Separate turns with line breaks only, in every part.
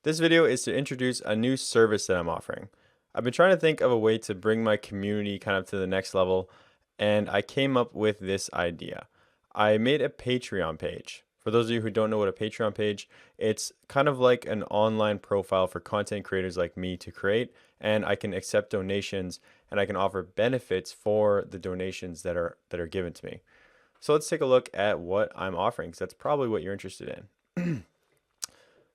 This video is to introduce a new service that I'm offering. I've been trying to think of a way to bring my community kind of to the next level, and I came up with this idea. I made a Patreon page. For those of you who don't know what a Patreon page, it's kind of like an online profile for content creators like me to create, and I can accept donations and I can offer benefits for the donations that are given to me. So let's take a look at what I'm offering, because that's probably what you're interested in.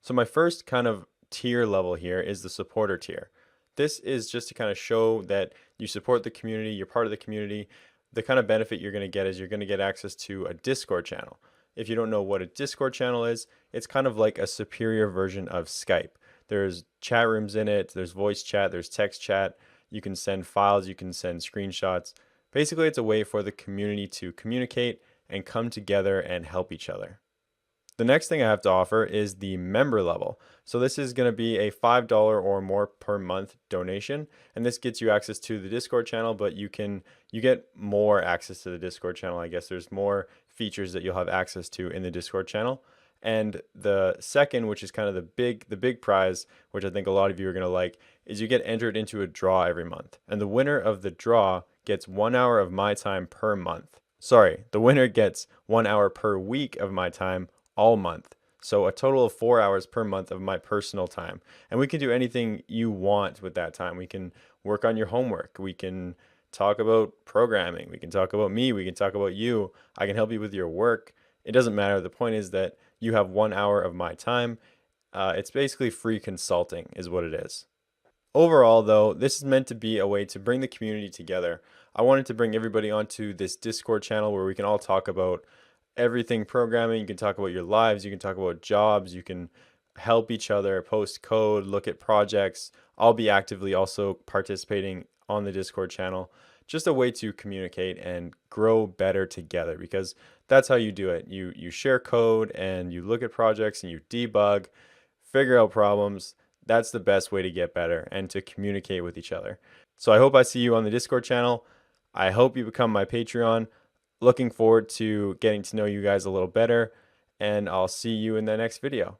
So my first kind of tier level here is the supporter tier. This is just to kind of show that you support the community, you're part of the community. The kind of benefit you're going to get is you're going to get access to a Discord channel. If you don't know what a Discord channel is, it's kind of like a superior version of Skype. There's chat rooms in it, there's voice chat, there's text chat. You can send files, you can send screenshots. Basically, it's a way for the community to communicate and come together and help each other. The next thing I have to offer is the member level. So this is going to be a $5 or more per month donation, and this gets you access to the Discord channel, but you get more access to the Discord channel. I guess there's more features that you'll have access to in the Discord channel. And the second, which is kind of the big prize, which I think a lot of you are going to like, is you get entered into a draw every month. And the winner of the draw gets 1 hour of my time per month. Sorry, the winner gets 1 hour per week of my time all month. So a total of 4 hours per month of my personal time. And we can do anything you want with that time. We can work on your homework. We can talk about programming. We can talk about me. We can talk about you. I can help you with your work. It doesn't matter. The point is that you have 1 hour of my time. It's basically free consulting is what it is. Overall, though, this is meant to be a way to bring the community together. I wanted to bring everybody onto this Discord channel where we can all talk about everything programming. You can talk about your lives, you can talk about jobs, you can help each other, post code, look at projects. I'll be actively also participating on the Discord channel. Just a way to communicate and grow better together, because that's how you do it. You share code and you look at projects and you debug, figure out problems. That's the best way to get better and to communicate with each other. So I hope I see you on the Discord channel. I hope you become my Patreon. Looking forward to getting to know you guys a little better, and I'll see you in the next video.